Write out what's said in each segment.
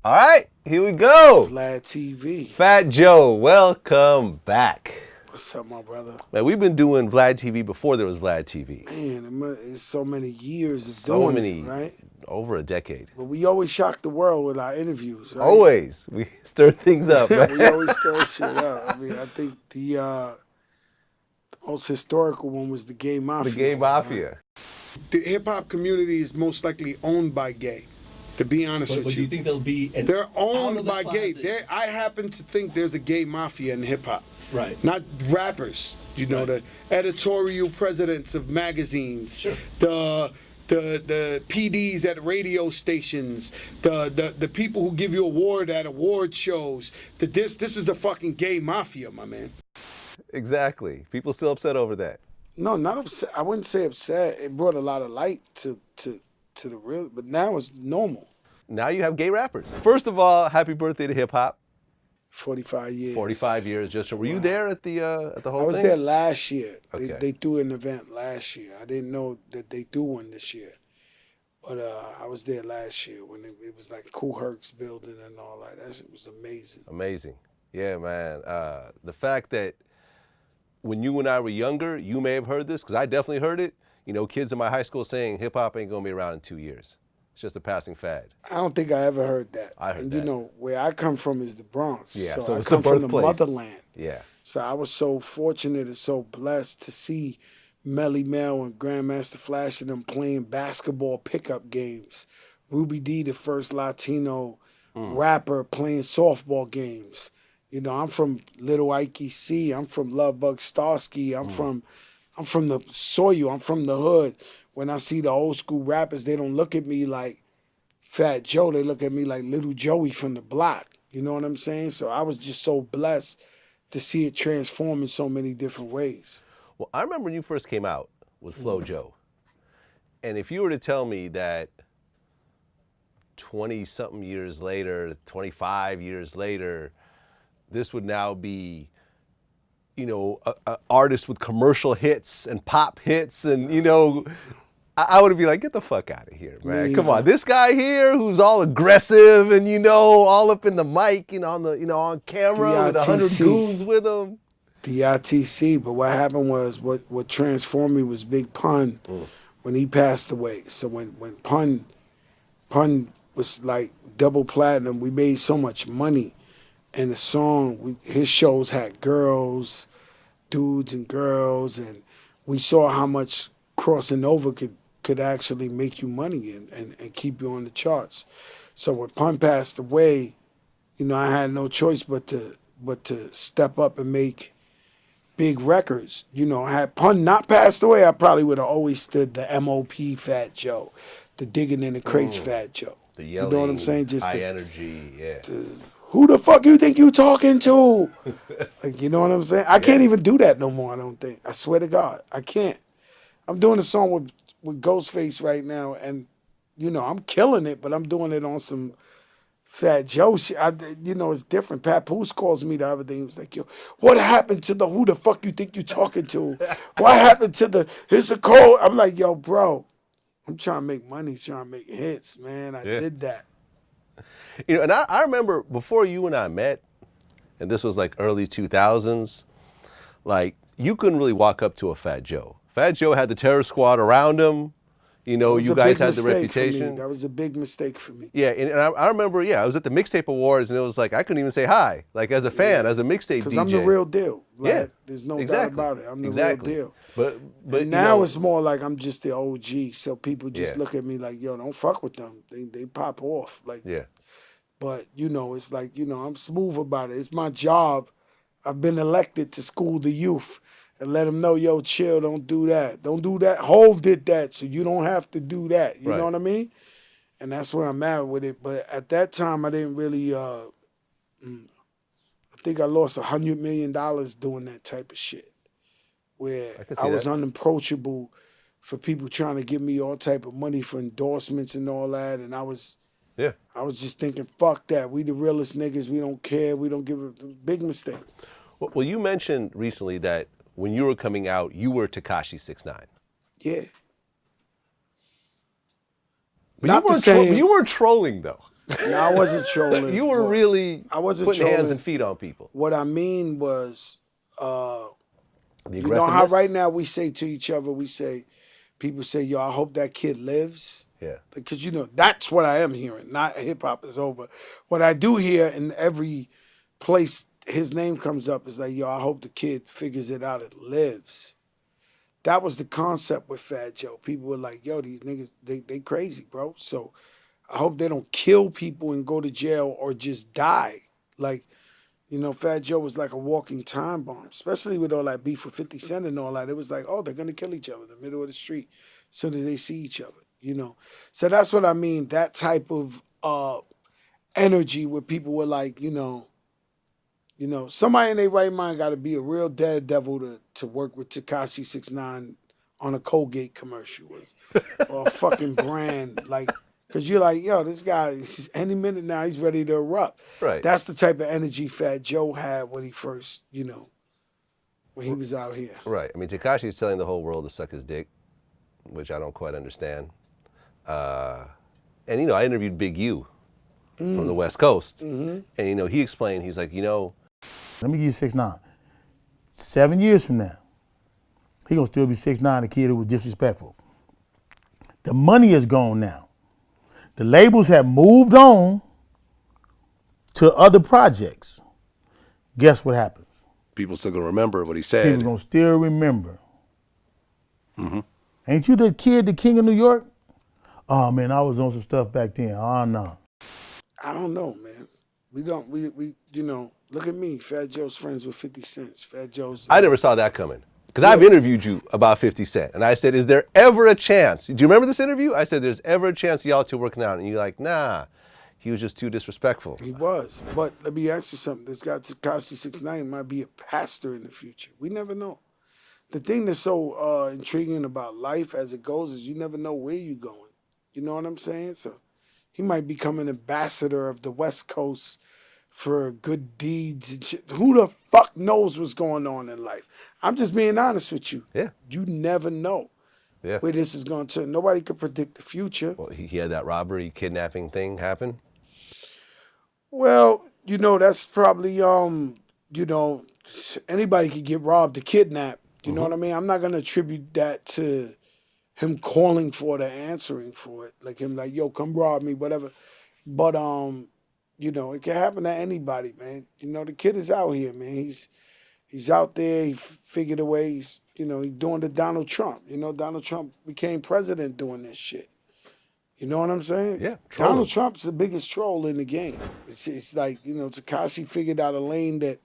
All right, here we go. VladTV. Fat Joe, welcome back. What's up, my brother? Man, we've been doing VladTV before there was VladTV. Man, it's so many years of So doing many, it, right? over a decade. But we always shock the world with our interviews, right? Always, we stir things up, man. We always stir shit up. I mean, I think the most historical one was the Gay Mafia. The Gay Mafia. The hip hop community is most likely owned by gay. To be honest with But do you think there'll be? they're out owned of the by gay. closet- I happen to think there's a gay mafia in hip hop. Right. Not rappers. You know, Right. the editorial presidents of magazines, Sure. the PDs at radio stations, the people who give you award at award shows. This is the fucking gay mafia, my man. Exactly. People still upset over that. No, not upset. I wouldn't say upset. It brought a lot of light to the real, but now it's normal. Now you have gay rappers. First of all, happy birthday to hip hop. 45 years. 45 years. Just were you there at the whole I was thing? there last year. Okay. They threw an event last year. I didn't know that they do one this year. But I was there last year when it was like Kool Herc's building and all that. That shit was amazing. Amazing. Yeah, man. The fact that when you and I were younger, you may have heard this, because I definitely heard it. You know, kids in my high school saying hip hop ain't gonna be around in 2 years. It's just a passing fad. I don't think I ever heard that. I heard and that. you know, where I come from is the Bronx. Yeah, so so I it's come the from the birthplace. motherland. Yeah. So I was so fortunate and so blessed to see Melly Mel and Grandmaster Flash and them playing basketball pickup games. Ruby D, the first Latino rapper, playing softball games. You know, I'm from Little Ike C. I'm from Love Bug Starsky. I'm from the soil. I'm from the hood. When I see the old school rappers, they don't look at me like Fat Joe. They look at me like Little Joey from the block. You know what I'm saying? So I was just so blessed to see it transform in so many different ways. Well, I remember when you first came out with Flo Joe. And if you were to tell me that 20-something years later, 25 years later, this would now be, you know, a artist with commercial hits and pop hits, and, you know, I would be like, get the fuck out of here, man. Me Come either. on, this guy here who's all aggressive and, you know, all up in the mic, you know, on camera with 100 DITC. goons with him. The ITC, but what happened was what transformed me was Big Pun when he passed away. So when Pun was like double platinum, we made so much money. And the song, his shows had girls, dudes and girls, and we saw how much crossing over could actually make you money and keep you on the charts. So when Pun passed away, you know, I had no choice but to step up and make big records. You know, had Pun not passed away, I probably would have always stood the MOP Fat Joe, the Digging in the Crates Fat Joe. The You yelling, know what I'm saying? Just high the- energy, yeah. Who the fuck you think you talking to? Like, you know what I'm saying? I can't even do that no more, I don't think. I swear to God, I can't. I'm doing a song with Ghostface right now, and, you know, I'm killing it, but I'm doing it on some Fat Joe shit. You know, it's different. Papoose calls me the other day. He was like, yo, what happened to the who the fuck you think you talking to? What happened to the, here's the code? I'm like, yo, bro, I'm trying to make money, trying to make hits, man. I did that. You know, and I remember before you and I met, and this was like early 2000s, like you couldn't really walk up to a Fat Joe. Fat Joe had the terror squad around him. You know, It was you a guys big had the mistake for me. reputation. That was a big mistake for me. Yeah, and I remember, I was at the Mixtape Awards, and it was like I couldn't even say hi, like as a fan, as a mixtape DJ. Because I'm the real deal. Vlad. Yeah, There's no exactly. doubt about it. I'm the Exactly. real deal. But And now you know, it's more like I'm just the OG. So people just Yeah. look at me like, yo, don't fuck with them. They pop off. Like, yeah, but, you know, it's like, you know, I'm smooth about it. It's my job. I've been elected to school the youth and let them know, yo, chill, don't do that. Don't do that. Hove did that, so you don't have to do that. You Right. know what I mean? And that's where I'm at with it. But at that time, I didn't really, I think I lost $100 million doing that type of shit. Where I can see I was that. unapproachable for people trying to give me all type of money for endorsements and all that. And I was just thinking, fuck that. We the realest niggas. We don't care. We don't give a big mistake. Well, you mentioned recently that when you were coming out, you were Tekashi 69. Yeah. But Not you the weren't same. you weren't trolling though. No, I wasn't trolling. You were but really I wasn't putting hands trolling. and feet on people. What I mean was, The you know how aggressiveness. right now we say to each other, people say, yo, I hope that kid lives. Yeah. Because, you know, that's what I am hearing. Not hip hop is over. What I do hear in every place his name comes up is like, yo, I hope the kid figures it out and lives. That was the concept with Fat Joe. People were like, yo, these niggas, they crazy, bro. So I hope they don't kill people and go to jail or just die. Like, you know, Fat Joe was like a walking time bomb, especially with all that beef with 50 Cent and all that. It was like, oh, they're going to kill each other in the middle of the street as soon as they see each other, you know. So that's what I mean, that type of energy where people were like, you know, somebody in their right mind got to be a real daredevil to work with Tekashi 69 on a Colgate commercial or a fucking brand. Like, because you're like, yo, this guy, any minute now, he's ready to erupt. Right. That's the type of energy Fat Joe had when he first, you know, when he was out here. Right. I mean, Tekashi is telling the whole world to suck his dick, which I don't quite understand. And, you know, I interviewed Big U from the West Coast. Mm-hmm. And, you know, he explained, he's like, you know. Let me give you 6ix9ine. 7 years from now, he gonna still be 6ix9ine, the kid who was disrespectful. The money is gone now. The labels have moved on to other projects. Guess what happens? People still gonna remember what he said. People gonna still remember. Mm-hmm. Ain't you the kid, the king of New York? Oh man, I was on some stuff back then. Oh no. I don't know, man. We you know, look at me. Fat Joe's friends with 50 Cent. Fat Joe's. I never saw that coming. Because I've interviewed you about 50 Cent. And I said, is there ever a chance? Do you remember this interview? I said, there's ever a chance y'all two working out. And you're like, nah, he was just too disrespectful. He was. But let me ask you something. This guy, Tekashi 69, might be a pastor in the future. We never know. The thing that's so intriguing about life as it goes is you never know where you're going. You know what I'm saying? So he might become an ambassador of the West Coast for good deeds and shit. Who the fuck knows what's going on in life? I'm just being honest with you. Yeah. You never know where this is going to. Nobody could predict the future. Well, he had that robbery, kidnapping thing happen. Well, you know, that's probably, you know, anybody could get robbed or kidnapped. You know what I mean? I'm not going to attribute that to him calling for it or answering for it. Like him like, yo, come rob me, whatever. But, you know, it can happen to anybody, man. You know, the kid is out here, man. He's out there. He figured a way. He's doing the Donald Trump. You know, Donald Trump became president doing this shit. You know what I'm saying? Yeah. Donald Trump's the biggest troll in the game. It's like, you know, Tekashi figured out a lane that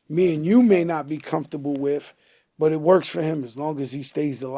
me and you may not be comfortable with, but it works for him as long as he stays alive.